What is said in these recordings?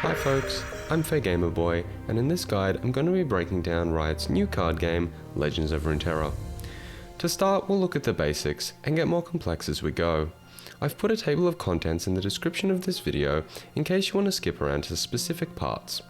Hi folks, I'm FairGamerBoy, and in this guide I'm going to be breaking down Riot's new card game, Legends of Runeterra. To start, we'll look at the basics, and get more complex as we go. I've put a table of contents in the description of this video in case you want to skip around to specific parts.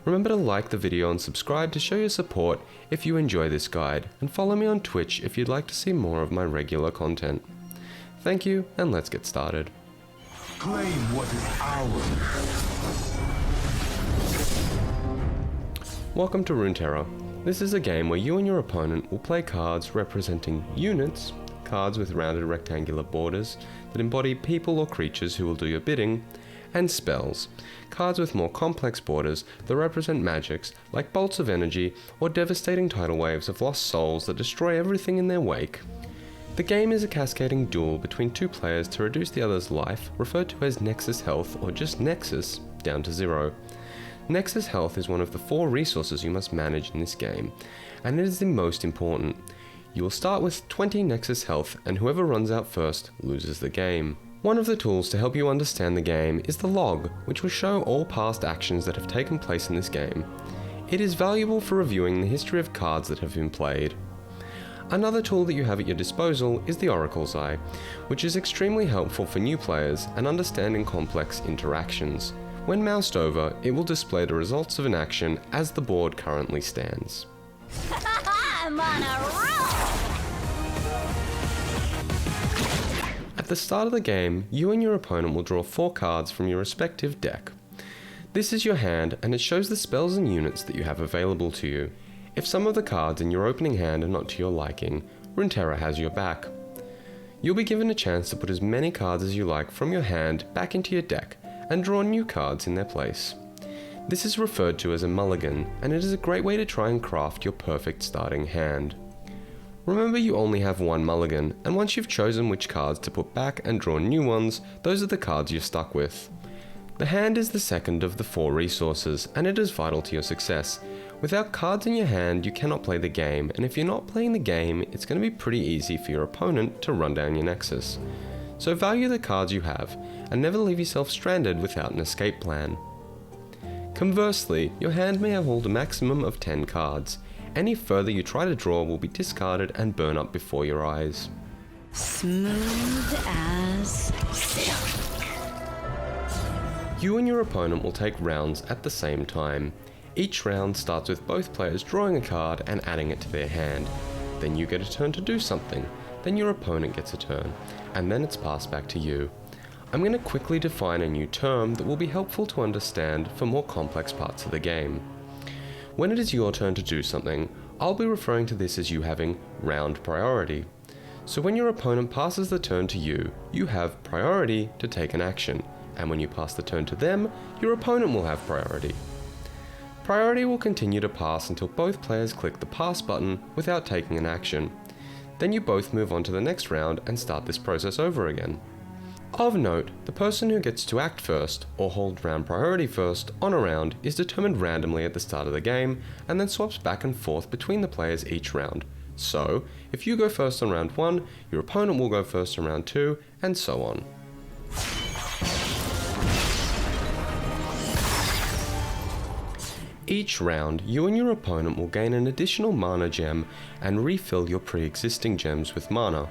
Remember to like the video and subscribe to show your support if you enjoy this guide, and follow me on Twitch if you'd like to see more of my regular content. Thank you, and let's get started. Claim what is ours. Welcome to Runeterra. This is a game where you and your opponent will play cards representing units, cards with rounded rectangular borders that embody people or creatures who will do your bidding, and spells, cards with more complex borders that represent magics like bolts of energy or devastating tidal waves of lost souls that destroy everything in their wake. The game is a cascading duel between two players to reduce the other's life, referred to as Nexus health or just Nexus, down to 0. Nexus health is one of the 4 resources you must manage in this game, and it is the most important. You will start with 20 Nexus health, and whoever runs out first loses the game. One of the tools to help you understand the game is the log, which will show all past actions that have taken place in this game. It is valuable for reviewing the history of cards that have been played. Another tool that you have at your disposal is the Oracle's Eye, which is extremely helpful for new players and understanding complex interactions. When moused over, it will display the results of an action as the board currently stands. I'm on a roll! At the start of the game, you and your opponent will draw 4 cards from your respective deck. This is your hand, and it shows the spells and units that you have available to you. If some of the cards in your opening hand are not to your liking, Runeterra has your back. You'll be given a chance to put as many cards as you like from your hand back into your deck, and draw new cards in their place. This is referred to as a mulligan, and it is a great way to try and craft your perfect starting hand. Remember, you only have one mulligan, and once you've chosen which cards to put back and draw new ones, those are the cards you're stuck with. The hand is the second of the 4 resources, and it is vital to your success. Without cards in your hand, you cannot play the game, and if you're not playing the game, it's going to be pretty easy for your opponent to run down your Nexus. So value the cards you have, and never leave yourself stranded without an escape plan. Conversely, your hand may hold a maximum of 10 cards. Any further you try to draw will be discarded and burn up before your eyes. Smooth as silk. You and your opponent will take rounds at the same time. Each round starts with both players drawing a card and adding it to their hand. Then you get a turn to do something, then your opponent gets a turn, and then it's passed back to you. I'm going to quickly define a new term that will be helpful to understand for more complex parts of the game. When it is your turn to do something, I'll be referring to this as you having round priority. So when your opponent passes the turn to you, you have priority to take an action, and when you pass the turn to them, your opponent will have priority. Priority will continue to pass until both players click the pass button without taking an action. Then you both move on to the next round and start this process over again. Of note, the person who gets to act first, or hold round priority first, on a round is determined randomly at the start of the game, and then swaps back and forth between the players each round. So, if you go first on round 1, your opponent will go first on round 2, and so on. Each round, you and your opponent will gain an additional mana gem and refill your pre-existing gems with mana.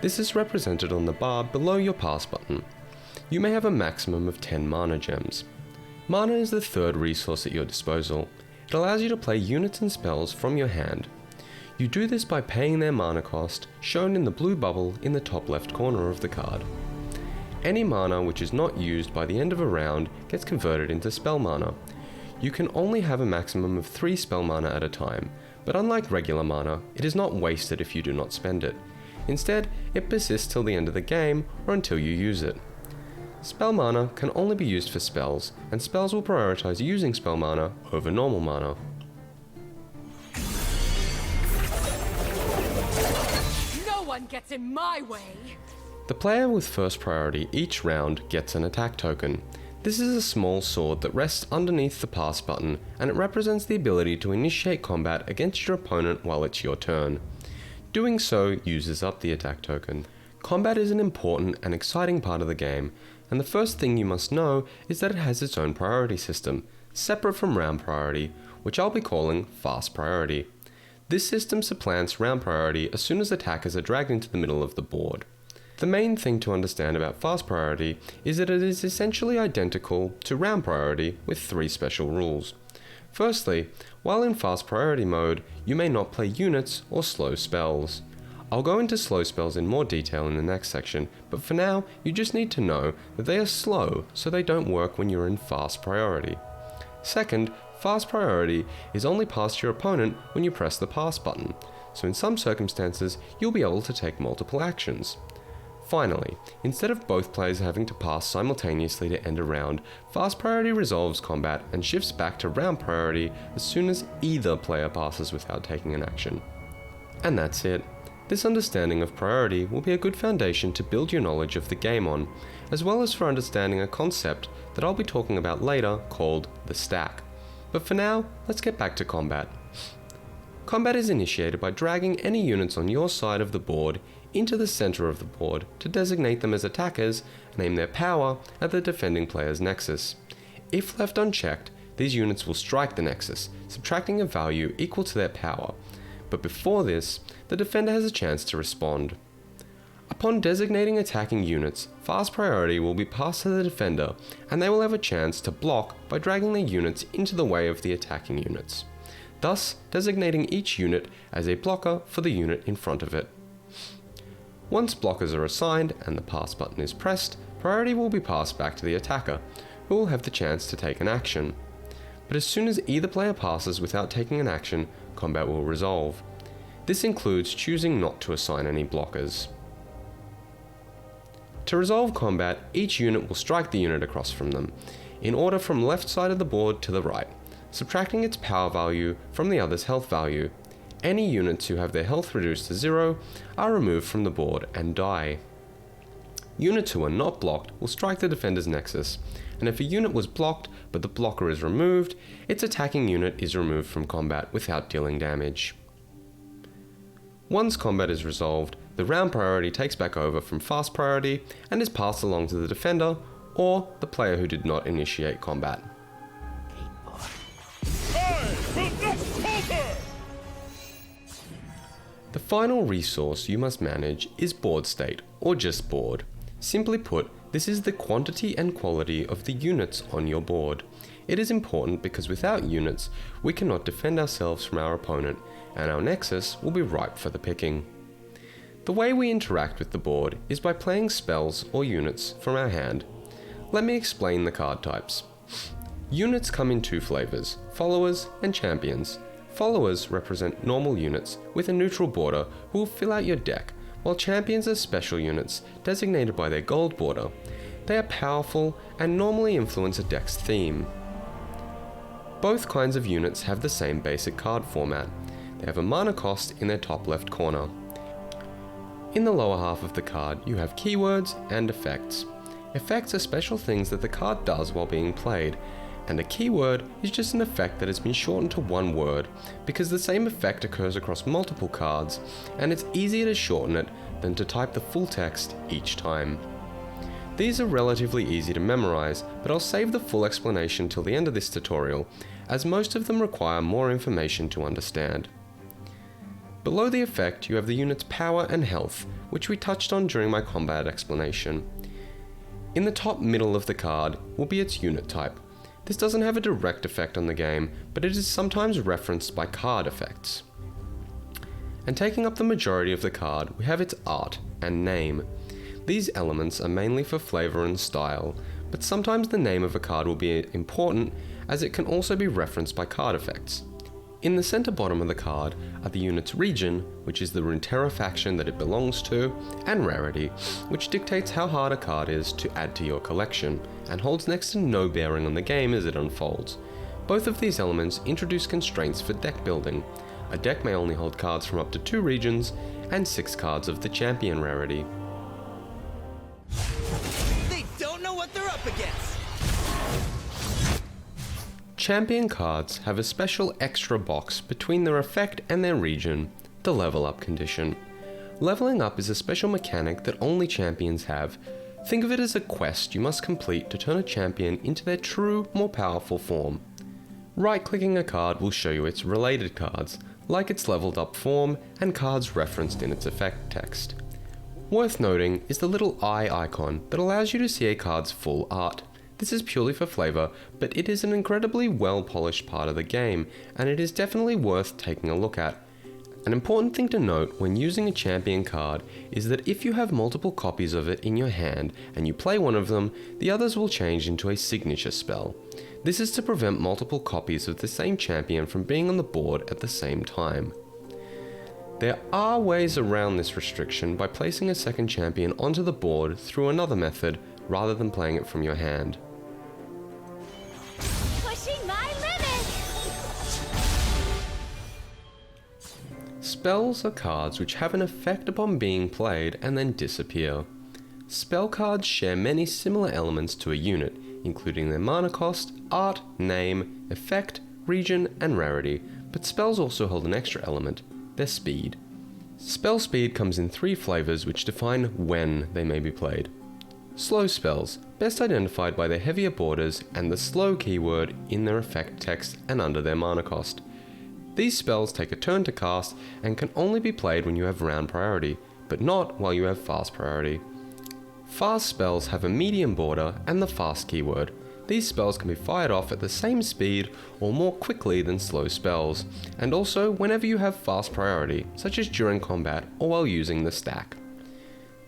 This is represented on the bar below your pass button. You may have a maximum of 10 mana gems. Mana is the 3rd resource at your disposal. It allows you to play units and spells from your hand. You do this by paying their mana cost, shown in the blue bubble in the top left corner of the card. Any mana which is not used by the end of a round gets converted into spell mana. You can only have a maximum of 3 spell mana at a time, but unlike regular mana, it is not wasted if you do not spend it. Instead, it persists till the end of the game or until you use it. Spell mana can only be used for spells, and spells will prioritize using spell mana over normal mana. No one gets in my way! The player with first priority each round gets an attack token. This is a small sword that rests underneath the pass button, and it represents the ability to initiate combat against your opponent while it's your turn. Doing so uses up the attack token. Combat is an important and exciting part of the game, and the first thing you must know is that it has its own priority system, separate from round priority, which I'll be calling fast priority. This system supplants round priority as soon as attackers are dragged into the middle of the board. The main thing to understand about fast priority is that it is essentially identical to round priority with 3 special rules. Firstly, while in fast priority mode, you may not play units or slow spells. I'll go into slow spells in more detail in the next section, but for now, you just need to know that they are slow, so they don't work when you're in fast priority. Second, fast priority is only past your opponent when you press the pass button, so in some circumstances, you'll be able to take multiple actions. Finally, instead of both players having to pass simultaneously to end a round, fast priority resolves combat and shifts back to round priority as soon as either player passes without taking an action. And that's it. This understanding of priority will be a good foundation to build your knowledge of the game on, as well as for understanding a concept that I'll be talking about later called the stack. But for now, let's get back to combat. Combat is initiated by dragging any units on your side of the board into the center of the board to designate them as attackers and aim their power at the defending player's Nexus. If left unchecked, these units will strike the Nexus, subtracting a value equal to their power, but before this, the defender has a chance to respond. Upon designating attacking units, fast priority will be passed to the defender, and they will have a chance to block by dragging their units into the way of the attacking units, thus designating each unit as a blocker for the unit in front of it. Once blockers are assigned and the pass button is pressed, priority will be passed back to the attacker, who will have the chance to take an action. But as soon as either player passes without taking an action, combat will resolve. This includes choosing not to assign any blockers. To resolve combat, each unit will strike the unit across from them, in order from left side of the board to the right, subtracting its power value from the other's health value. Any units who have their health reduced to 0 are removed from the board and die. Units who are not blocked will strike the defender's Nexus, and if a unit was blocked but the blocker is removed, its attacking unit is removed from combat without dealing damage. Once combat is resolved, the round priority takes back over from fast priority and is passed along to the defender or the player who did not initiate combat. The final resource you must manage is board state, or just board. Simply put, this is the quantity and quality of the units on your board. It is important because without units, we cannot defend ourselves from our opponent, and our Nexus will be ripe for the picking. The way we interact with the board is by playing spells or units from our hand. Let me explain the card types. Units come in 2 flavors, followers and champions. Followers represent normal units with a neutral border who will fill out your deck, while champions are special units designated by their gold border. They are powerful and normally influence a deck's theme. Both kinds of units have the same basic card format. They have a mana cost in their top left corner. In the lower half of the card, you have keywords and effects. Effects are special things that the card does while being played, and a keyword is just an effect that has been shortened to one word, because the same effect occurs across multiple cards, and it's easier to shorten it than to type the full text each time. These are relatively easy to memorize, but I'll save the full explanation till the end of this tutorial, as most of them require more information to understand. Below the effect, you have the unit's power and health, which we touched on during my combat explanation. In the top middle of the card will be its unit type. This doesn't have a direct effect on the game, but it is sometimes referenced by card effects. And taking up the majority of the card, we have its art and name. These elements are mainly for flavor and style, but sometimes the name of a card will be important, as it can also be referenced by card effects. In the center bottom of the card are the unit's region, which is the Runeterra faction that it belongs to, and rarity, which dictates how hard a card is to add to your collection, and holds next to no bearing on the game as it unfolds. Both of these elements introduce constraints for deck building. A deck may only hold cards from up to 2 regions, and 6 cards of the champion rarity. They don't know what they're up against! Champion cards have a special extra box between their effect and their region, the level up condition. Leveling up is a special mechanic that only champions have. Think of it as a quest you must complete to turn a champion into their true, more powerful form. Right-clicking a card will show you its related cards, like its leveled up form and cards referenced in its effect text. Worth noting is the little eye icon that allows you to see a card's full art. This is purely for flavor, but it is an incredibly well-polished part of the game, and it is definitely worth taking a look at. An important thing to note when using a champion card is that if you have multiple copies of it in your hand and you play one of them, the others will change into a signature spell. This is to prevent multiple copies of the same champion from being on the board at the same time. There are ways around this restriction by placing a second champion onto the board through another method rather than playing it from your hand. Pushing my limits! Spells are cards which have an effect upon being played and then disappear. Spell cards share many similar elements to a unit, including their mana cost, art, name, effect, region, and rarity, but spells also hold an extra element, their speed. Spell speed comes in 3 flavors which define when they may be played. Slow spells, best identified by their heavier borders and the slow keyword in their effect text and under their mana cost. These spells take a turn to cast and can only be played when you have round priority, but not while you have fast priority. Fast spells have a medium border and the fast keyword. These spells can be fired off at the same speed or more quickly than slow spells, and also whenever you have fast priority, such as during combat or while using the stack.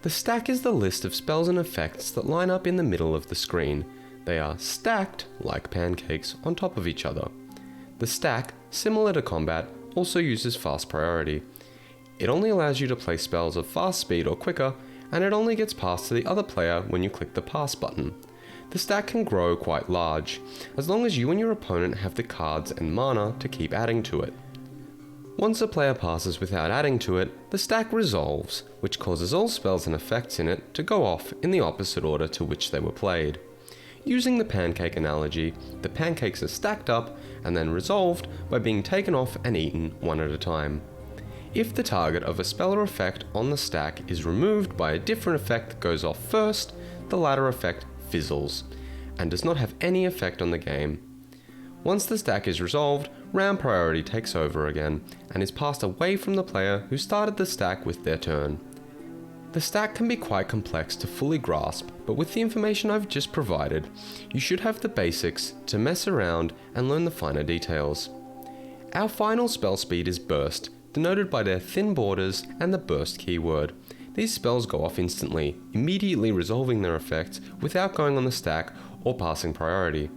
The stack is the list of spells and effects that line up in the middle of the screen. They are stacked, like pancakes, on top of each other. The stack, similar to combat, also uses fast priority. It only allows you to play spells of fast speed or quicker, and it only gets passed to the other player when you click the pass button. The stack can grow quite large, as long as you and your opponent have the cards and mana to keep adding to it. Once a player passes without adding to it, the stack resolves, which causes all spells and effects in it to go off in the opposite order to which they were played. Using the pancake analogy, the pancakes are stacked up and then resolved by being taken off and eaten one at a time. If the target of a spell or effect on the stack is removed by a different effect that goes off first, the latter effect fizzles, and does not have any effect on the game. Once the stack is resolved, round priority takes over again, and is passed away from the player who started the stack with their turn. The stack can be quite complex to fully grasp, but with the information I've just provided, you should have the basics to mess around and learn the finer details. Our final spell speed is burst, denoted by their thin borders and the burst keyword. These spells go off instantly, immediately resolving their effects without going on the stack or passing priority.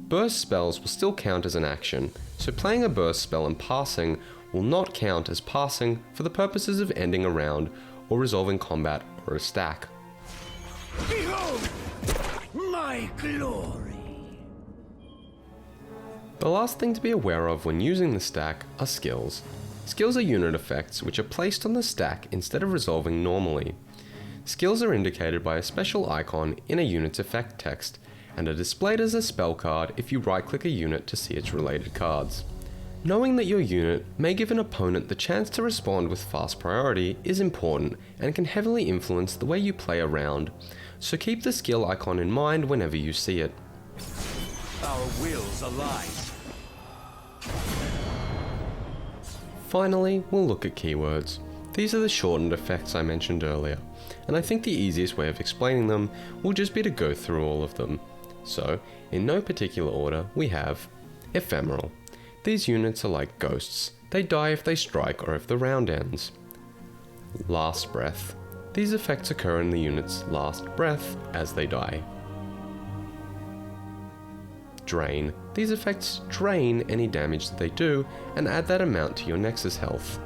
Burst spells will still count as an action, so playing a burst spell and passing will not count as passing for the purposes of ending a round or resolving combat or a stack. Behold my glory! The last thing to be aware of when using the stack are skills. Skills are unit effects which are placed on the stack instead of resolving normally. Skills are indicated by a special icon in a unit's effect text, and are displayed as a spell card if you right-click a unit to see its related cards. Knowing that your unit may give an opponent the chance to respond with fast priority is important and can heavily influence the way you play a round, so keep the skill icon in mind whenever you see it. Our wills align. Finally, we'll look at keywords. These are the shortened effects I mentioned earlier, and I think the easiest way of explaining them will just be to go through all of them. So, in no particular order, we have ephemeral. These units are like ghosts. They die if they strike or if the round ends. Last breath. These effects occur in the unit's last breath as they die. Drain. These effects drain any damage that they do and add that amount to your Nexus health.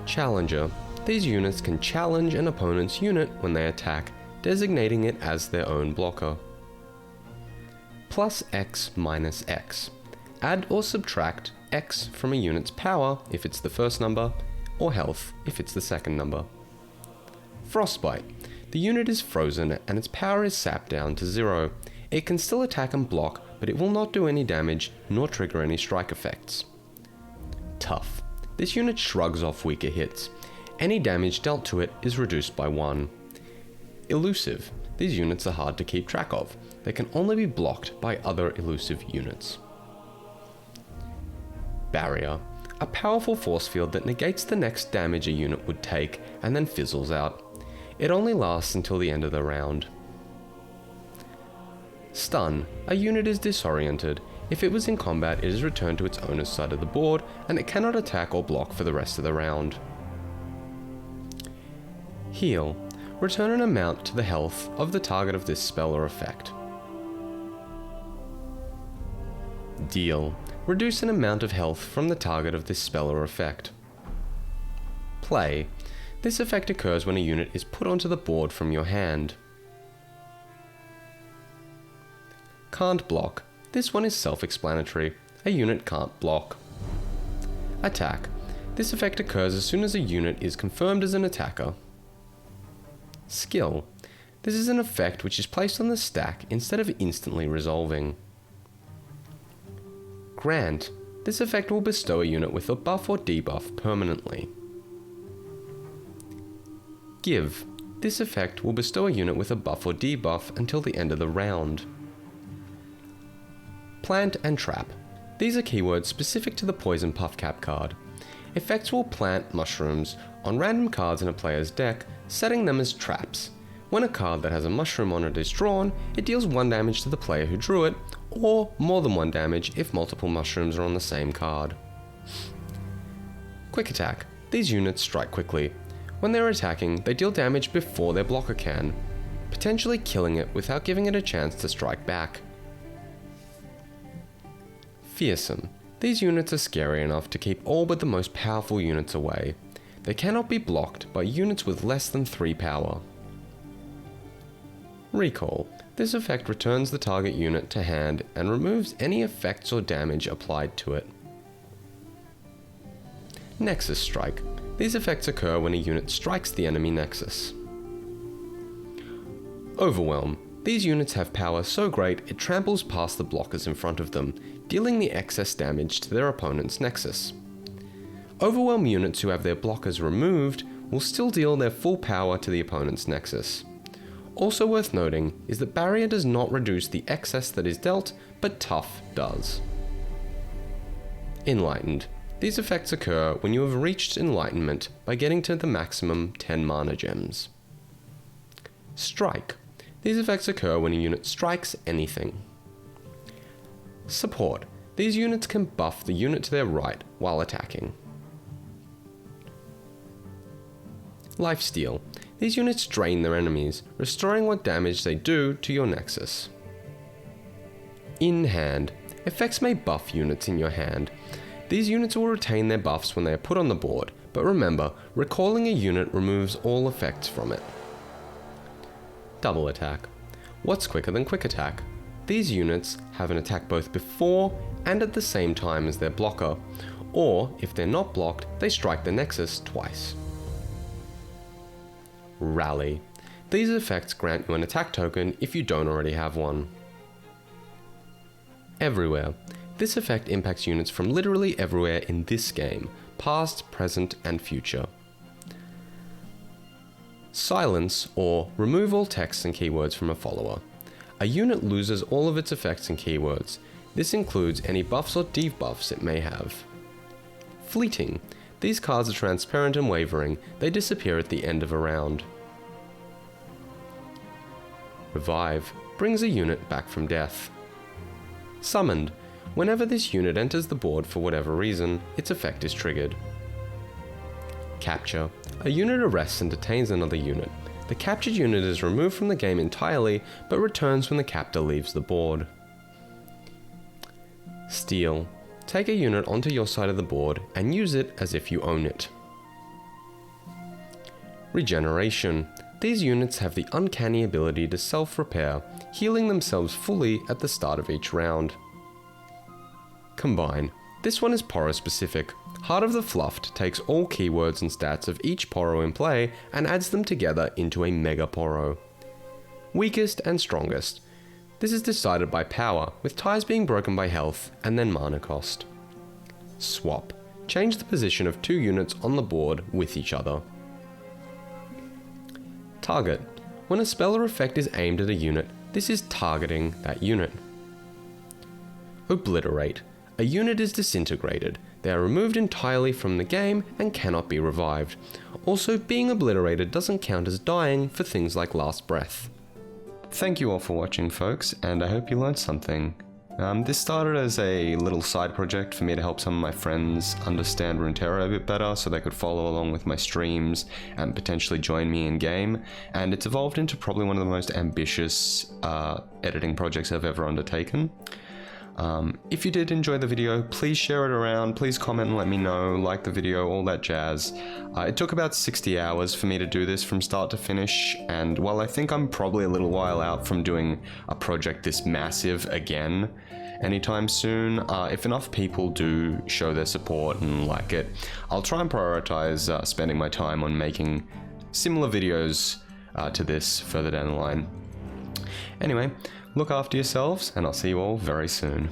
Challenger. These units can challenge an opponent's unit when they attack, designating it as their own blocker. Plus X minus X. Add or subtract X from a unit's power if it's the first number, or health if it's the second number. Frostbite. The unit is frozen and its power is sapped down to 0. It can still attack and block, but it will not do any damage nor trigger any strike effects. Tough. This unit shrugs off weaker hits. Any damage dealt to it is reduced by 1. Elusive. These units are hard to keep track of. They can only be blocked by other elusive units. Barrier. A powerful force field that negates the next damage a unit would take and then fizzles out. It only lasts until the end of the round. Stun. A unit is disoriented. If it was in combat, it is returned to its owner's side of the board and it cannot attack or block for the rest of the round. Heal. Return an amount to the health of the target of this spell or effect. Deal. Reduce an amount of health from the target of this spell or effect. Play. This effect occurs when a unit is put onto the board from your hand. Can't block. This one is self-explanatory. A unit can't block. Attack. This effect occurs as soon as a unit is confirmed as an attacker. Skill. This is an effect which is placed on the stack instead of instantly resolving. Grant. This effect will bestow a unit with a buff or debuff permanently. Give. This effect will bestow a unit with a buff or debuff until the end of the round. Plant and Trap. These are keywords specific to the Poison Puffcap card. Effects will plant mushrooms on random cards in a player's deck, setting them as traps. When a card that has a mushroom on it is drawn, it deals 1 damage to the player who drew it, or more than 1 damage if multiple mushrooms are on the same card. Quick Attack. These units strike quickly. When they're attacking, they deal damage before their blocker can, potentially killing it without giving it a chance to strike back. Fearsome. These units are scary enough to keep all but the most powerful units away. They cannot be blocked by units with less than 3 power. Recall. This effect returns the target unit to hand and removes any effects or damage applied to it. Nexus Strike. These effects occur when a unit strikes the enemy Nexus. Overwhelm. These units have power so great it tramples past the blockers in front of them, dealing the excess damage to their opponent's Nexus. Overwhelm units who have their blockers removed will still deal their full power to the opponent's Nexus. Also worth noting is that Barrier does not reduce the excess that is dealt, but Tough does. Enlightened. These effects occur when you have reached Enlightenment by getting to the maximum 10 mana gems. Strike. These effects occur when a unit strikes anything. Support. These units can buff the unit to their right while attacking. Lifesteal. These units drain their enemies, restoring what damage they do to your Nexus. In hand. Effects may buff units in your hand. These units will retain their buffs when they are put on the board, but remember, recalling a unit removes all effects from it. Double Attack. What's quicker than Quick Attack? These units have an attack both before and at the same time as their blocker, or if they're not blocked, they strike the Nexus twice. Rally. These effects grant you an attack token if you don't already have one. Everywhere. This effect impacts units from literally everywhere in this game, past, present, and future. Silence, or remove all text and keywords from a follower. A unit loses all of its effects and keywords. This includes any buffs or debuffs it may have. Fleeting. These cards are transparent and wavering. They disappear at the end of a round. Revive. Brings a unit back from death. Summoned. Whenever this unit enters the board for whatever reason, its effect is triggered. Capture. A unit arrests and detains another unit. The captured unit is removed from the game entirely, but returns when the captor leaves the board. Steal. Take a unit onto your side of the board and use it as if you own it. Regeneration. These units have the uncanny ability to self-repair, healing themselves fully at the start of each round. Combine. This one is Poro specific. Heart of the Fluffed takes all keywords and stats of each Poro in play and adds them together into a Mega Poro. Weakest and strongest. This is decided by power, with ties being broken by health and then mana cost. Swap. Change the position of 2 units on the board with each other. Target. When a spell or effect is aimed at a unit, this is targeting that unit. Obliterate. A unit is disintegrated. They are removed entirely from the game and cannot be revived. Also, being obliterated doesn't count as dying for things like Last Breath. Thank you all for watching, folks, and I hope you learned something. This started as a little side project for me to help some of my friends understand Runeterra a bit better so they could follow along with my streams and potentially join me in game, and it's evolved into probably one of the most ambitious editing projects I've ever undertaken. If you did enjoy the video, please share it around, please comment and let me know, like the video, all that jazz. It took about 60 hours for me to do this from start to finish, and while I think I'm probably a little while out from doing a project this massive again anytime soon, if enough people do show their support and like it, I'll try and prioritize spending my time on making similar videos to this further down the line. Anyway, look after yourselves, and I'll see you all very soon.